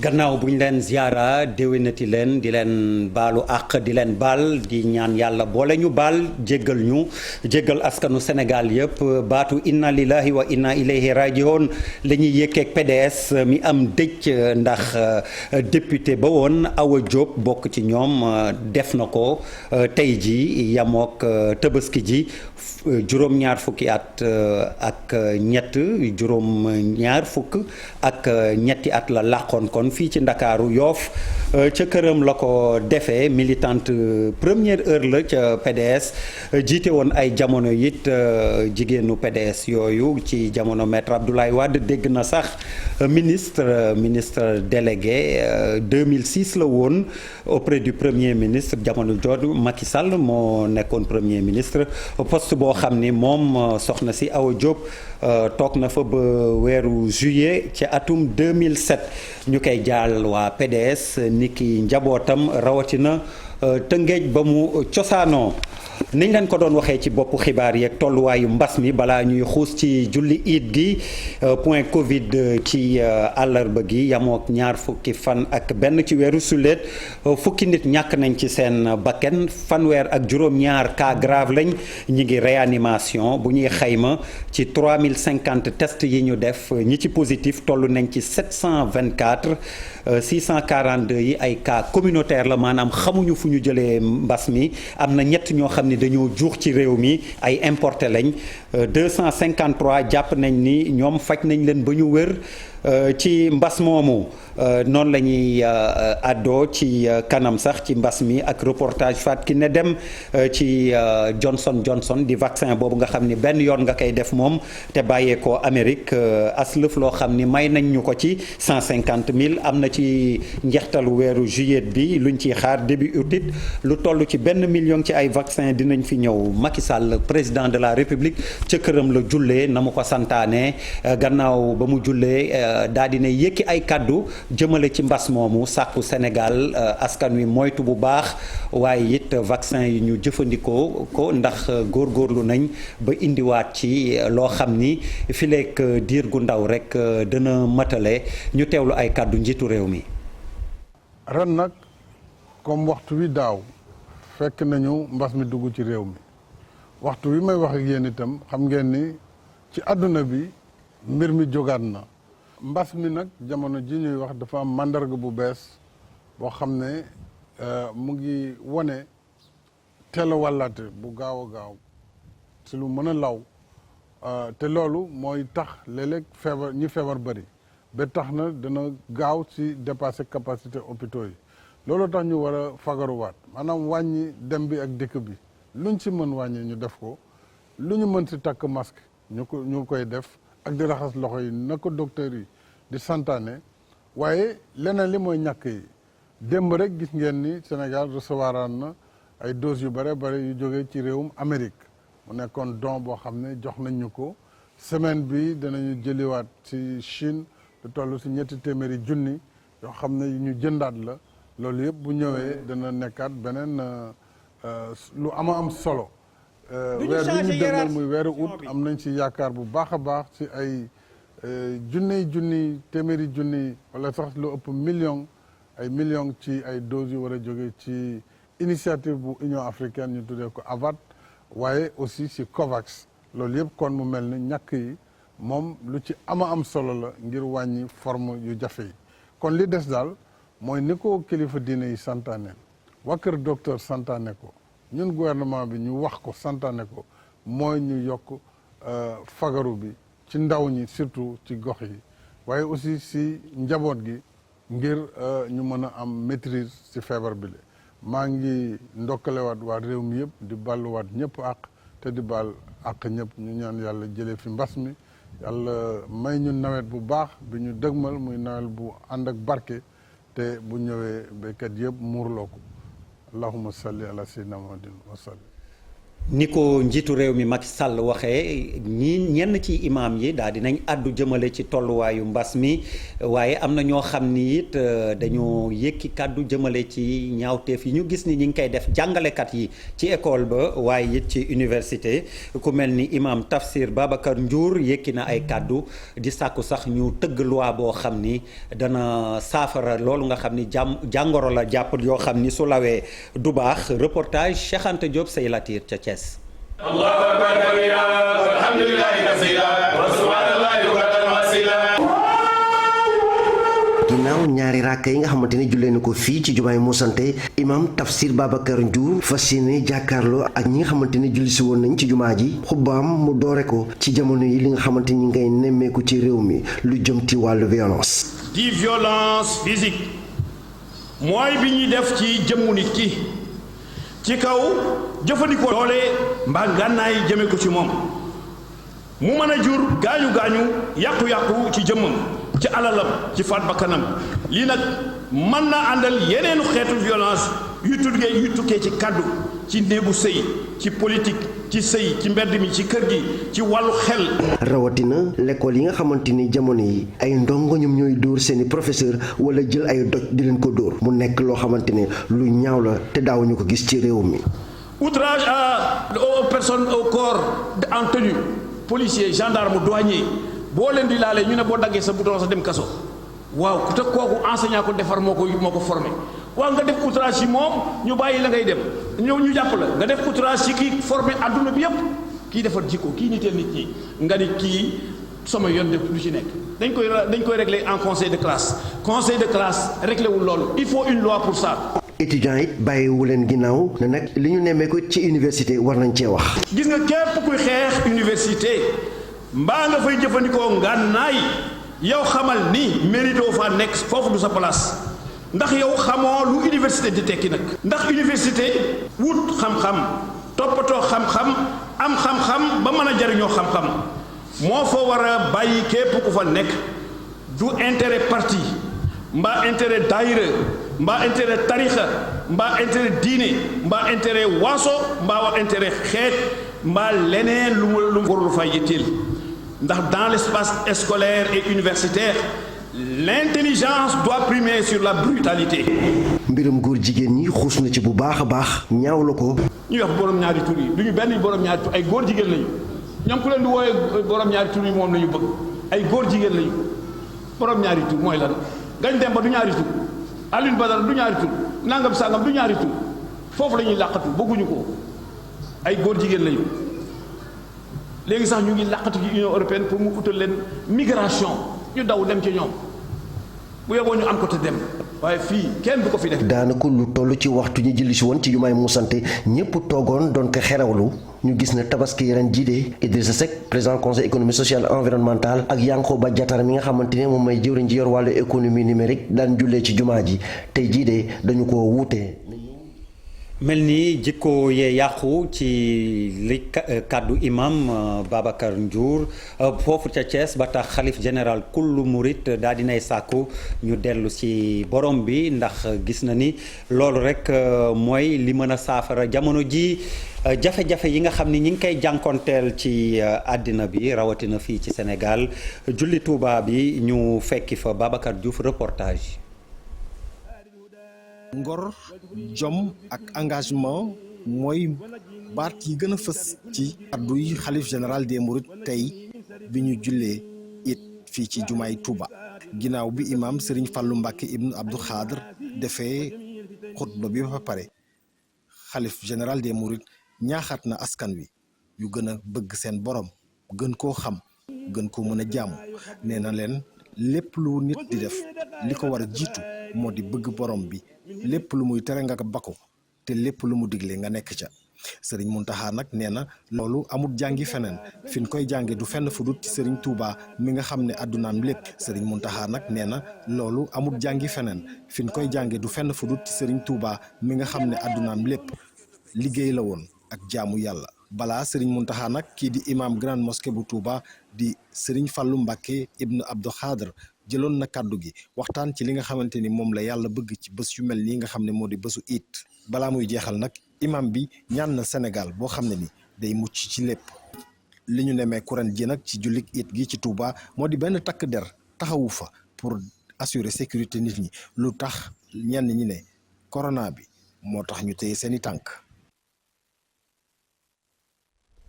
gannaaw bu ñu leen ziara déwénati leen di leen baalu àq di leen baal di ñaan yàlla boole ñu baal jéggal askanu Sénégal yëpp baatu inna lillahi wa inna ilayhi rajiun la ñuy yëkkeeg PDS mi am dëj ndax député ba woon Awa Diop bokk ci ñoom def na ko tey ji yamook Tabaski ji juróom-ñaar fukki at ak ñett juróom-ñaar fukk ak ñetti at la làqoon kon fii ci Ndakaaru Yoof ca këram la ko defee militante première heure la ca PDS jiite woon ay jamono it jigéenu PDS yooyu ci jamono maître Abdoulaye Wade dégg na sax ministre délégué 2006 la woon auprès du premier ministre jamono jooju Macky Sall moo nekkoon premier ministre poste boo xam ni moom soxna si Awa Diop toog na fa ba weeru juillet ci atum 2007 ñu koy jaal waa PDS niki njabootam rawatina Tëngéej ba mu cosaanoo niñ leen ko doon waxee ci boppu xibaar yeeg tolluwaayu mbas mi balaa ñuy xuus ci julli iid gi point Covid ci àllarba gi yamook ñaar fukki fan ak benn ci weeru sulet fukki nit ñàkk nañ ci seen bakken fanweer ak juróom-ñaar cas grave lañ ñi ngi réanimation bu ñuy xayma ci 3050 tests yi ñu def ñi ci positif toll nañ ci 724 642 yi ay cas communautaire la maanaam xamuñu fu ñu jëlee mbas mi am na ñett ñoo xam ni dañoo juux ci réew mi ay importé lañ 253 jàpp nañ ni ñoom faj nañ leen ba ñu wér ci mbas moomu noonu la ñuy àddoo ci kanam sax ci mbas mi ak reportage Fatou Kiné Deme ci Johnson di vaccin boobu nga xam ni benn yoon nga koy def moom te bàyyeekoo Amérique aslëf loo xam ni may nañ ñu ko ci 150 000 am na ci njeextalu weeru juillet bi luñ ciy xaar début août lu toll ci 1 million ci ay vaccin dinañ fi ñëw Macky Sall président de la République ca këram la jullee na mu ko santaane gannaaw ba mu jullee daa dina yëkki ay kàddu jëmale ci mbas moomu sàkku Sénégal askan wi moytu bu baax waaye it vaccin yi ñu jëfandikoo ko ndax góorgóorlu nañ ba indiwaat ci loo xam ni fileek diir gu ndaw rek dana matale ñu teewlu ay kàddu njiitu réew mi. ren nag comme waxtu wi daaw fekk nañu mbas mi dugg ci réew mi waxtu wi may wax ak yéen itam xam ngeen ni ci àdduna bi mbir mi jógaat na. mbas mi nag jamono ji ñuy wax dafa am màndarga bu bees boo xam ne mu ngi wone teel a wàllaate bu gaaw a gaaw si lu mën a law te loolu mooy tax léeg-léeg feebar ñi feebar bëri ba tax na dana gaaw si dépasser capacité hôpitaux yi loolu tax ñu war a fagaruwaat maanaam wàññi dem bi ak dikk bi luñ si mën wàññi ñu def ko lu ñu mën si takk masque ñu koy def ak di raxas loxo yi na ko docteur yi di santaane waaye leneen li mooy ñàkk yi démb rek gis ngeen ni Sénégal recevoir na ay doses yu bare bare yu jógee ci réewum Amérique mu nekkoon don boo xam ne jox nañ ñu ko semaine bi danañu jëliwaat ci Chine lu toll si 200 junni yoo xam ne ñu jëndaat la loolu yëpp bu ñëwee dana nekkaat beneen lu am solo weer bi ñu demal muy weeru août am nañ ci yaakaar bu baax a baax ci ay junni téeméeri junni wala sax lu ëpp million ci ay doses yu war a jóge ci initiative bu Union africaine ñu tuddee ko AVAT waaye aussi ci COVAX loolu yëpp kon mu mel ni ñàkk yi moom lu ci am solo la ngir wàññi forme yu jafe yi kon li des daal mooy ni ko kilifa diine yi santaane waa kër docteur santaane ko ñun gouvernement bi ñu wax ko santaane ko mooy ñu yokk fagaru bi ci ndaw ñi surtout ci gox yi waaye aussi si njaboot gi ngir ñu mën a am maîtrise si feebar bi le maa ngi ndokkalewaat waa réew mi yëpp di balluwaat ñëpp àq te di bal àq ñëpp ñu ñaan yàlla jëlee fi mbas mi yàlla may ñu nawet bu baax bi ñu dëgmal muy nawet bu ànd ak barke te bu ñëwee béykat yëpp muurloo ko allahumma salli ala sayyidina muhammadin wa sallim ni ko njiitu réew mi Macky Sall waxee ñenn ci imaam yi daal dinañ àddu jëmale ci tolluwaayu mbas mi waaye am na ñoo xam ni it dañoo yëkki kàddu jëmale ci ñaawteef yi ñu gis ni ñi ngi koy def jàngalekat yi ci école ba waaye it ci université ku mel ni imaam Tafsir Babacar Ndiour yëkki na ay kàddu di sàkku sax ñu tëgg loi boo xam ni dana saafara loolu nga xam ni jàngoro la jàpp yoo xam ni su lawee du baax. Reportage Cheikh Anta Diop say latir ca Thiès. Allahu akbar kabira walhamdulillahi kaseera wa subhanallahi bukratan wa asila. ginnaaw ñaari ràkka yi nga xamante ne jullee na ko fii ci jumaay Moussanté imam Tafsir Babacar Ndiour fas yéene jàkkaarloo ak ñi nga xamante ne julli si woon nañ ci jumaa ji xubbaam mu doore ko ci jamono yi li nga xamante ni ngay nemmeeku ci réew mi lu jëm ci wàllu violence. di violence physique mooy bi ñuy def ci jëmmu nit ki ci kaw jëfandikoo doole mbaa ngànnaay jëme ko ci moom mu mën a jur gaañu-gaañu yàqu-yàqu ci jëmmam ci alalam ci faat bakkanam lii nag mën na àndal yeneenu xeetu violence yu tukkee ci kàddu ci néegu sëy ci politique ci sëy ci mbedd mi ci kër gi ci wàllu xel. rawatina l'école yi nga xamante ni jamono yi ay ndongo ñoom ñooy dóor seeni professeur wala jël ay doj di leen ko dóor mu nekk loo xamante ne lu ñaaw la te daawuñu ko gis ci réew mi. outrage aux personnes au corps en tenue policier gendarme douanier boo leen di laalee ñu ne boo daggee sa bouton sa dem kaso waaw te kooku enseignant ko defar moo ko formé waaw nga def outrage ci moom ñu bàyyi la ngay dem ñëw ñu jàpp la nga def outrage ci kii formé adduna bi yépp kii defar jikko kii niteel nit ñi nga ni kii sama yoon def lu ci nekk dañ koy régler en conseil de classe réglé wul loolu il faut une loi pour ça. étudiants it bàyyiwu leen ginnaaw ne nag li ñu nemmeeku ci université war nañ cee wax. gis nga képp kuy xeex université mbaa nga fay jëfandikoo ngànnaay yow xamal ni mérito fa nekk foofu du sa place ndax yow xamoo lu université di tekki nag. ndax université wut xam-xam toppatoo xam-xam am xam-xam ba mën a jariñoo xam-xam moo fa war a bàyyi képp ku fa nekk du intérêt parti mbaa intérêt daayira mbaa intérêt tarixa mbaa intérêt diine mbaa intérêt waaso mbaa wax intérêt xeet mbaa leneen lu mu warul fay yitteel ndax dans l'espace scolaire et universitaire l'intelligence doit primer sur la brutalité. mbirum góor jigéen ñi xuus na ci bu baax a baax ñaaw la ko. ñuy wax borom ñaari tur yi du ñu benn borom ñaari tur ay góor jigéen lañu ñoom ku leen di wooyee borom ñaari tur yi moom la ñu bëgg ay góor jigéen lañu borom ñaari tur mooy lan Ngagne Demba du ñaari tur Alioune Badara du ñaari tur nangam sangam du ñaari tur foofu la ñuy làqatu bëgguñu ko ay góor jigéen lañu léegi sax ñu ngi làqatu ci Union européenne pour mu utal leen migration ñu daw dem ci ñoom bu yeboo ñu am ko te dem waaye fii kenn du ko fi def. daanaka lu toll ci waxtu ñu jëli si woon ci jumaay Moussanté ñëpp toogoon doon ko xerawlu ñu gis ne tabaski ren jii de Idrissa Seck président conseil économique social et environnemental ak Yankhoba Diattara mi nga xamante ne moom may jëwriñ ji yor wàllu économie numérique daan jullee ci jumaa ji tey jii de dañu ko wuute. mel ni jikko yee yàqu ci li kàddu imam Babacar Ndiour foofu ca Thiès ba tax xalif général kullu murit daal dinay sàkku ñu dellu ci borom bi ndax gis na ni loolu rek mooy li mën a saafara jamono ji jafe-jafe yi nga xam ni ñi ngi koy jànkonteel ci àddina bi rawatina fii ci Sénégal julli Tuuba bi ñu fekki fa Babacar Diouf reportage. ngor jom ak engagement mooy baat yi gën a fës ci kàdduy xalif général des mourides tey bi ñu jullee it fii ci jumaay Touba ginnaaw bi imam Serigne Fallou Mbacké ibnu Abdou Khadr defee xutba bi ba pare xalif général des mourides ñaaxaat na askan wi yu gën a bëgg seen borom gën koo xam gën ko mën a jaamu nee na leen lépp lu nit di def li ko war a jiitu moo di bëgg borom bi lépp lu muy tere nga bako te lépp lu mu digle nga nekk ca Serigne Mountakha nag nee na loolu amul jàngi feneen fi ñu koy jànge du fenn fu dut ci Serigne Touba mi nga xam ne addunaam lépp Serigne Mountakha nag nee na loolu amul jàngi feneen fi ñu koy jànge du fenn fu dut ci Serigne Touba mi nga xam ne addunaam lépp liggéey la woon ak jaamu yàlla. balaa Serigne Mountakha nag kii di imam grande mosquée bu Touba di Serigne Fallou Mbacké ibnu Abdou Khadr jëloon na kàddu gi waxtaan ci li nga xamante ni moom la yàlla bëgg ci bés yu mel nii nga xam ne moo di bésu it balaa muy jeexal nag imam bi ñaan na Sénégal boo xam ne ni day mucc ci lépp. li ñu nemee kuran ji nag ci jullit it gi ci Touba moo di benn takk der taxawu fa pour assurer sécurité nit ñi lu tax ñenn ñi ne corona bi moo tax ñu téye seeni tànk.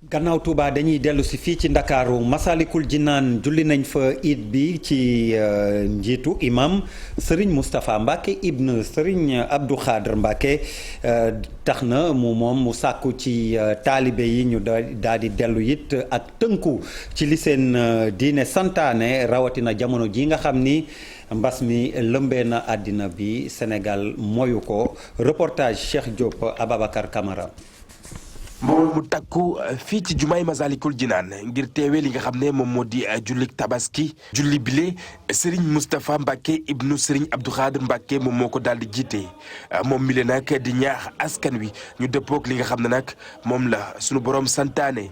gannaaw Touba dañuy dellu si fii ci Ndakaaru Masalikul Jinaan julli nañ fa iid bi ci njiitu imam Serigne Moustapha Mbacke ibn Serigne Abdou Khadr Mbacke tax na mu sàkku ci taalibe yi ñu daal di dellu it ak tënku ci li seen diine santaane rawatina jamono ji nga xam ni mbas mi lëmbee na àddina bi Sénégal moyu ko reportage Cheikh Diop Ababacar Camara. mbooloo mu takku fii ci jumaay Masalikul Jinaan ngir teewee li nga xam ne moom moo di jullik tabaski julli bile Serigne Moustapha Mbacke ibnu Serigne Abdou Khadr Mbacke moom moo ko daal di jiite moom mi le nag di ñaax askan wi ñu dëppoog li nga xam ne nag moom la sunu borom santaane.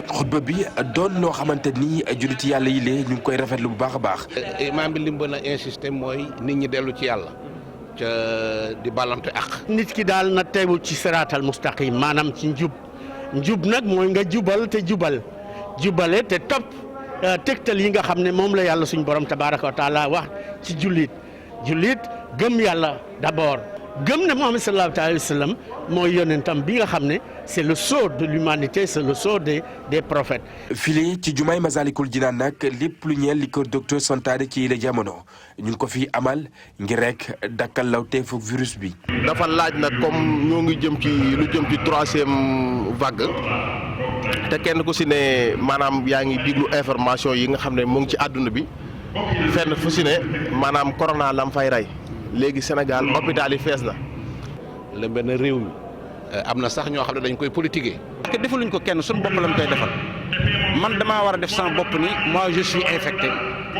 xutba bi doon loo xamante ni julliti yàlla yi lee ñu ngi koy rafetlu bu baax a baax. imaam bi li mu mën a insister mooy nit ñi dellu ci yàlla ca di balante ak. nit ki daal na tegu ci siraatal mustaqim maanaam ci njub nag mooy nga jubal te jubale te topp tegtal yi nga xam ne moom la yàlla suñ borom tabaraka wa taala wax ci jullit gëm yàlla d'abord gëm ne Muhammad sallallahu alayhi wa sallam mooy yonentam bi nga xam ne c'est le sceau de l'humanité c'est le sceau des prophètes. file ci jumaay Masalikul Jinaan nag lépp lu ñeel li ko docteur santaane ci la jamono ñu ngi ko fi amal ngir rek dakkal lawteefu virus bi. dafa laaj nag comme ñoo ngi jëm ci lu jëm ci 3e vague te kenn ku si ne maanaam yaa ngi diglu information yi nga xam ne mu ngi ci àdduna bi fenn fu si ne maanaam corona lam fay rey. léegi Sénégal hôpital yi fees na la benn réew mi am na sax ñoo xam ne dañ koy politiquer. parce que defaluñ ko kenn suñu bopp lañ koy defal man damaa war a def sama bopp ni moi je suis infecté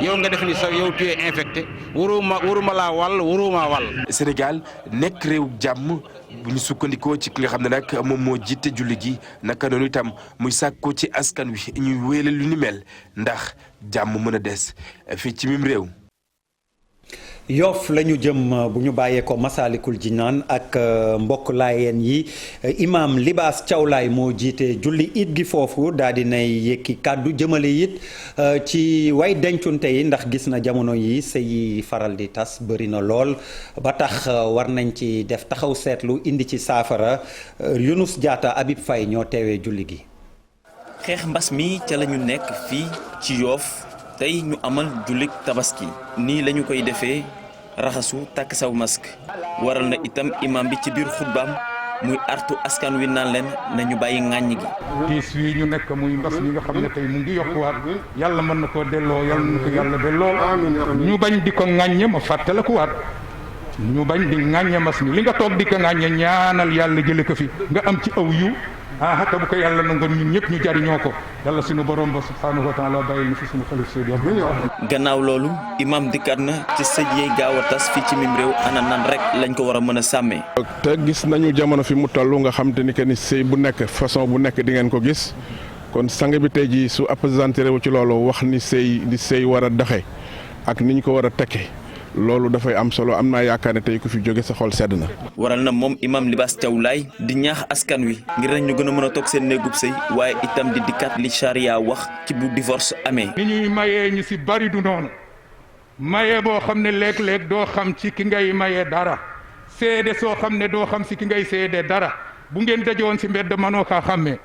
yow nga def ni sax yow tu es infecté waruma laa wàll waruma wàll. Sénégal nekk réew jàmm bu ñu sukkandikoo ci ki nga xam ne nag moom moo jiite julli gi naka noonu itam muy sàkkoo ci askan wi ñuy wéyale lu ni mel ndax jàmm mën a des fii ci mim réew. Yoff la ñu jëm bu ñu bàyyee ko Masalikul Jinaan ak mbokk laayeen yi imam Libaas Thiawlaay moo jiite julli it gi foofu daal di nay yëkki kàddu jëmale it ci way dencunte yi ndax gis na jamono yi sëy yi faral di tas bëri na lool ba tax war nañ ci def taxaw seetlu indi ci saafara Younous Diatta Habib Faye ñoo teewee julli gi. xeex mbas mi ca la ñu nekk fii ci Yoff tey ñu amal jullik tabaski nii lañu koy defee raxasu takk saw masque waral na itam imam bi ci biir xutbaam muy artu askan wi naan leen nañu bàyyi ŋàññ gi. tiis wi ñu nekk muy mbas mi nga xam ne tey mu ngi yokkuwaat yàlla mën na koo delloo yàlla na ko yàlla delloo ñu bañ di ko ŋàññe ma fàttalikuwaat ñu bañ di ŋàññe mbas mi li nga toog di ko ŋàññe ñaanal yàlla jële ko fi nga am ci aw yiw te bu ko yàlla nangoon ñun ñëpp ñu jariñoo ko yàlla suñu borom ba subhaanahu wa taala bàyyil ñu fi suñu xalif seydi gannaaw loolu imam dikkaat na ci sëj yey gaaw a tas fii ci mim réew ana nan rek lañ ko war a mën a sàmmee. te gis nañu jamono fi mu toll nga xam te ni que ni sëy bu nekk façon bu nekk di ngeen ko gis kon sang bi tey jii su appesanté wu ci loolu wax ni sëy war a doxe ak ni ñu ko war a tekke loolu dafay am solo am naa yaakaar ne tey ku fi jóge sa xol sedd na. waral na moom imam Libaas Thiawlaay di ñaax askan wi ngir nañ ñu gën a mën a toog seen néegub sëy waaye itam di dikkat li charia wax ci bu divorce amee. ni ñuy mayee ñu si bari du noonu maye boo xam ne léeg-léeg doo xam ci ki ngay maye dara seede soo xam ne doo xam si ki ngay seede dara bu ngeen dajoon si mbedd mënoo kaa xàmmee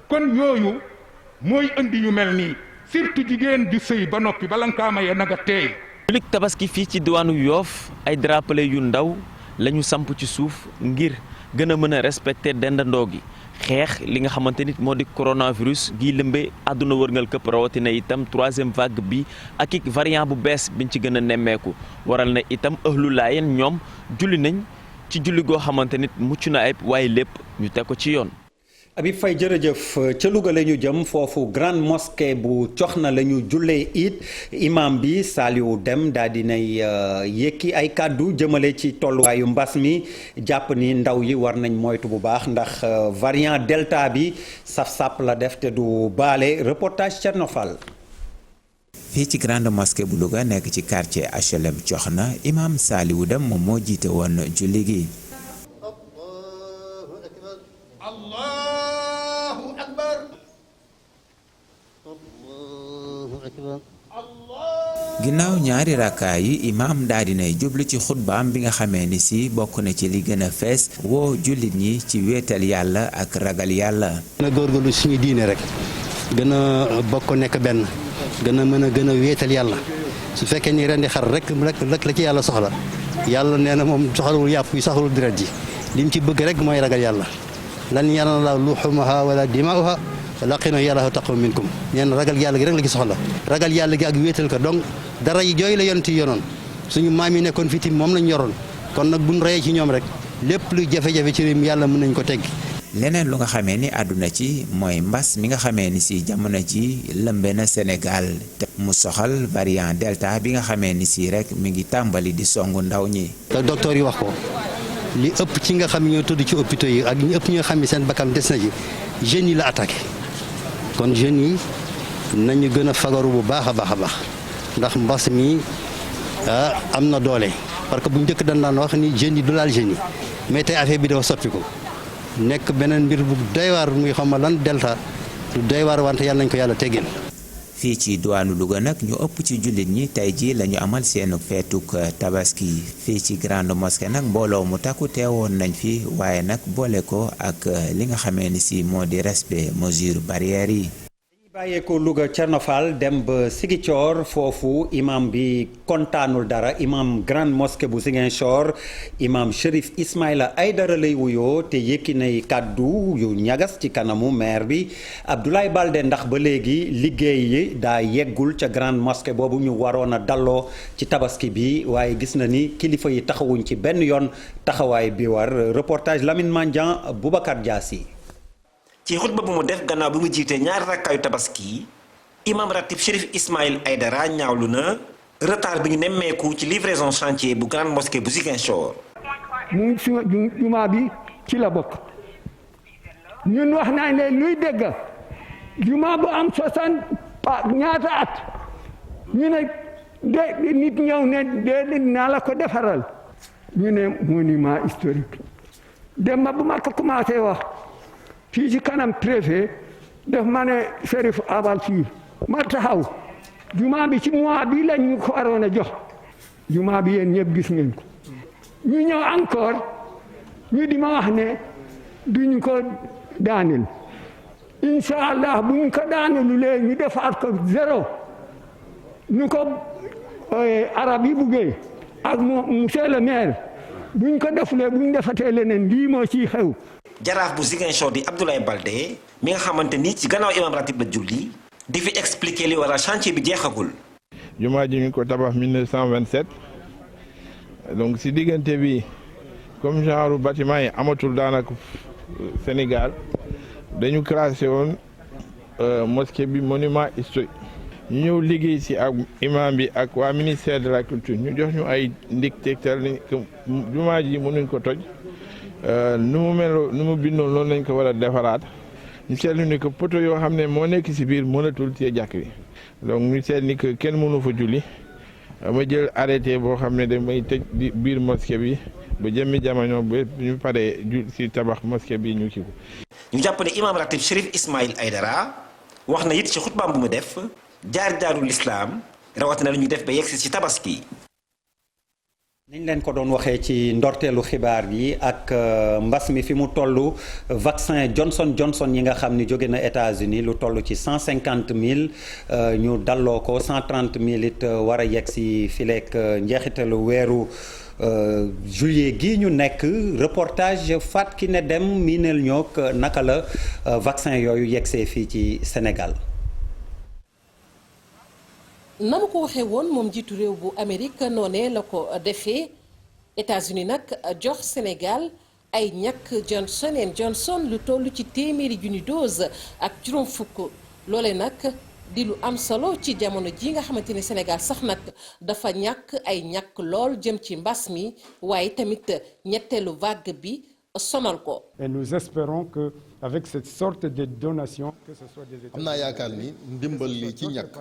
kon yooyu mooy indi yu mel nii surtout jigéen ju sëy ba noppi bala nga kaa maye na nga teey. jullit tabaski fii ci diwaanu Yoff ay drapeau yu ndaw lañu samp ci suuf ngir gën a mën a respecter dendandoo gi xeex li nga xamante nit moo di coronavirus gi lëmbee àdduna wërngal këpp rawatina itam 3e vague bi ak i variant bu bees biñ ci gën a nemmeeku waral na itam ëhlu laayeen ñoom julli nañ ci julli goo xamante nit mucc na ayib waaye lépp ñu teg ko ci yoon. Habib Faye jërëjëf ca Louga la ñu jëm foofu grande mosquée bu Coxna la ñu jullee it imam bi Saliou Deme daal di nay yëkki ay kàddu jëmale ci tolluwaayu mbas mi jàpp ni ndaw yi war nañ moytu bu baax ndax variant delta bi saf-sàpp la def te du baale reportage Thierno Fall. fii ci grande mosquée bu Louga nekk ci quartier HLM Coxna imam Saliou Deme moom moo jiite woon julli gi. ginnaaw ñaari rakkaa yi imaam daal dinay jublu ci xutbaam bi nga xamee ni si bokk na ci li gën a fees woo jullit ñi ci wéetal yàlla ak ragal yàlla. gën a góorgóorlu suñu diine rek gën a bokk nekk benn gën a wéetal yàlla su fekkee ni rendi xar rek la ci yàlla soxla yàlla nee na moom soxlawul yàpp yi soxlawul deret ji lim ci bëgg rek mooy ragal yàlla lan yanala luhumaha wala dima'uha laqina yàlla taqwa minkum ñeen ragal yàlla gi rek la ci soxla ragal yàlla gi ak wéetal ko donc dara yi jooy la yonent yi yonoon suñu maam yi nekkoon fii moom lañ yoroon kon nag buñ reyee ci ñoom rek lépp lu jafe-jafe ci réew mi yàlla mën nañ ko teggi. leneen lu nga xamee ni àdduna ci mooy mbas mi nga xamee ni si jamono ji lëmbe na Sénégal te mu soxal variant delta bi nga xamee ni si rek mi ngi tàmbali di songu ndaw ñi. te docteur yi wax ko li ëpp ci nga xam ne ñoo tudd ci hôpitaux yi ak ñi ëpp ñi nga xam ne seen bakkan des na ji jeunes yi la attaqué kon jeunes yi nañu gën a fagaru bu baax a baax a baax ndax mbas mi am na doole parce que bu njëkk dañ daan wax ni jeunes yi du laal jeunes yi mais tey affaire bi dafa soppiku nekk beneen mbir bu doy waar muy xam ma lan delta lu doy waar wante yàlla nañ ko yàlla teggeel. fii ci diwaanu Louga nag ñu ëpp ci jullit ñi tey jii la ñu amal seenu feetuk tabaski fii ci grande mosquée nag mbooloo mu takku teewoon nañ fi waaye nag boole ko ak li nga xamee ni si moo di respect mesure barrières yi. bàyyeeko Louga Thierno Fall dem ba Ziguinchor foofu imam bi kontaanul dara imam grande mosquée bu Ziguinchor imam Chérif Ismaïla Aïdara lay wuyoo te yëkki nay kàddu yu ñagas ci kanamu maire bi Abdoulaye Baldé ndax ba léegi liggéey yi daa yeggul ca grande mosquée boobu ñu waroon a dalloo ci tabaski bi waaye gis na ni kilifa yi taxawuñ ci benn yoon taxawaay bi war reportage Lamine Mandian Boubacar Diassi. ci xutba bu mu def gannaaw bi mu jiitee ñaari rakkaayu tabaski imam ratib Chérif Ismaïla Aïdara ñaawlu na retard bi ñu nemmeeku ci livraison chantier bu grande mosquée bu Ziguinchor. mu jumaa bi ci la bokk ñun wax naa ne luy dégg jumaa bu am 60 ñaata at ñu ne de nit ñëw ne de naa la ko defaral ñu ne monument historique dem ba bu ma ko commencé wax. fii ci kanam préfet def ma ne Chérif abal fii ma taxaw jumaa bi ci mois bi lañ ñu ko waroon a jox jumaa bi yéen ñëpp gis ngeen ko ñu ñëw encore ñu di ma wax ne duñu ko daaneel incha allah bu ñu ko daaneelulee ñu defaat ko zéro ñu ko arab yi buggee ak monsieur le maire bu ñu ko defulee bu ñu defatee leneen lii moo ciy xew. jaraaf bu Ziguinchor di Abdoulaye Baldé mi nga xamante ni ci gannaaw imam ratib la julli di fi expliquer li waral chantier bi jeexagul. jumaa ji ñu ko tabax 1927 donc si diggante bi comme genre bâtiment yi amatul daanaka Sénégal dañu classé woon mosquée bi monument historique ñu ñëw liggéey si ak imam bi ak waa ministère de la culture ñu jox ñu ay ndig tegtal ni que jumaa ji mënuñ ko toj. nu mu mel nu mu bindoon loolu lañ ko war a defaraat ñu seetlu ni que poto yoo xam ne moo nekk si biir mënatul ci jàkk bi donc ñu seet ni que kenn mënu fa julli ma jël arrêté boo xam ne damay tëj biir mosquée bi ba jëmmi jamono ba ñu paree si tabax mosquée bi ñu kii ko. ñu jàpp ne imam ratib Chérif Ismaïla Aïdara wax na it ci xutbaam bu mu def jaar-jaaru lislaam rawatina lu ñu def ba yegsi ci tabaski. niñ leen ko doon waxee ci ndorteelu xibaar yi ak mbas mi fi mu toll vaccin Johnson yi nga xam ni jóge na États-Unis lu toll ci 150 000 ñu dalloo ko 130 000 it war a yegg si fileek njeexitalu weeru juillet gi ñu nekk reportage Fatou Kiné Deme miineel ñook naka la vaccin yooyu yeggsee fii ci Sénégal. na mu ko waxee woon moom jiitu réew bu Amérique noonee la ko defee États-Unis nag jox Sénégal ay ñàkk Johnson & Johnson lu toll ci téeméeri junni dose ak juróom fukk loole nag di lu am solo ci jamono ji nga xamante ne Sénégal sax nag dafa ñàkk ay ñàkk lool jëm ci mbas mi waaye tamit ñetteelu vague bi sonal ko. Et nous espérons que avec cette sorte de donation que ce soit des États. am naa yaakaar ni ndimbal li ci ñàkk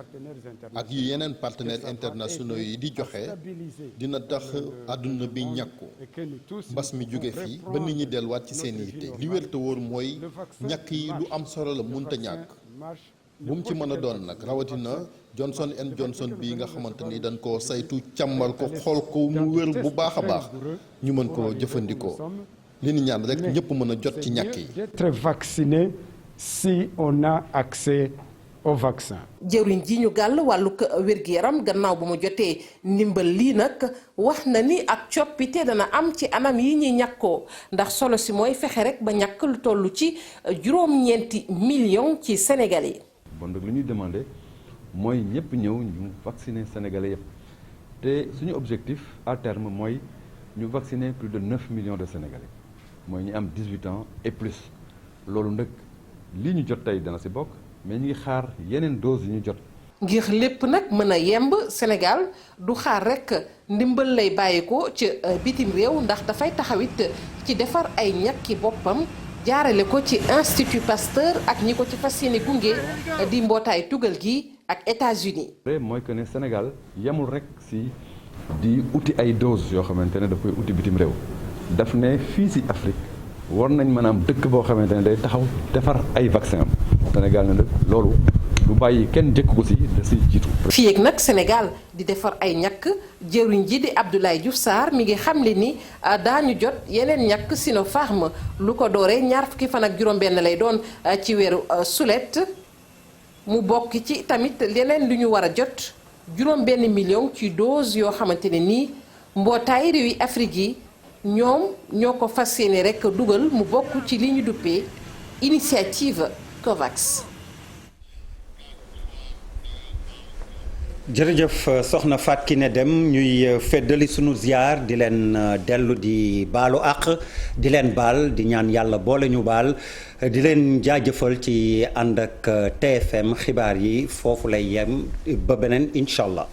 ak yu yeneen partenaires internationaux yi di joxe dina tax àdduna bi ñàkku mbas mi jóge fii ba nit ñi delluwaat ci seen yitte li wér te wóor mooy ñàkk yi lu am solo la mënta ñàkk bu mu ci mën a doon nag rawatina Johnson & Johnson bii nga xamante ni dañ koo saytu càmmal ko xool ko mu wér bu baax a baax ñu mën koo jëfandikoo. li ñu ñaan rek ñëpp mën a jot ci ñàkk yi. Être vacciné si on a accès au vaccin. jëwriñ ji ñu gàll wàllu wér-gu-yaram gannaaw bu mu jotee ndimbal lii nag wax na ni ak coppite dana am ci anam yi ñuy ñàkkoo ndax solo si mooy fexe rek ba ñàkk lu toll ci juróom-ñeenti millions ci Sénégalais yi. bon nag lu ñuy demandé mooy ñëpp ñëw ñu vacciner Sénégalais yëpp te suñu objectif à terme mooy ñu vacciner plus de 9 millions de Sénégalais. mooy ñu am 18 ans et plus loolu nag lii ñu jot tey dana ci bokk mais ñu ngi xaar yeneen dose yi ñu jot. ngir lépp nag mën a yemb Sénégal du xaar rekk ndimbal lay bàyyi ko ci bitim réew ndax dafay taxawit ci defar ay ñàkki boppam jaarale ko ci Institut Pasteur ak ñi ko ci fas yéene gunge di mbootaay tugal gi ak États-Unis. mooy que ne Sénégal yemul rekk ci di uti ay doses yoo xamante ne daf koy uti bitim réew. daf ne fii ci Afrique war nañ maanaam dëkk boo xamante ne day taxaw defar ay vaccin am Sénégal na nag loolu du bàyyi kenn jëkk ko ci da ci jiitu. fii ak nag Sénégal di defar ay ñàkk jëwriñ ji di Abdoulaye Diouf Sarr mi ngi xamle ni daañu jot yeneen ñàkk Sinopharm lu ko dooree ñaar fukki fan ak juróom-benn lay doon ci weeru sulet mu bokk ci tamit leneen lu ñu war a jot juróom-benn million ci dose yoo xamante ne nii mbootaay réew yi Afrique yi. ñoom ñoo ko fas yéene rekk dugal mu bokk ci li ñu duppee initiative COVAX. jërëjëf soxna Fatou Kiné Deme ñuy feddali sunu ziar di leen dellu di baalu àq di leen baal di ñaan yàlla boole ñu baal di leen jaajëfal ci ànd ak TFM xibaar yi foofu lay yem ba beneen incha allah.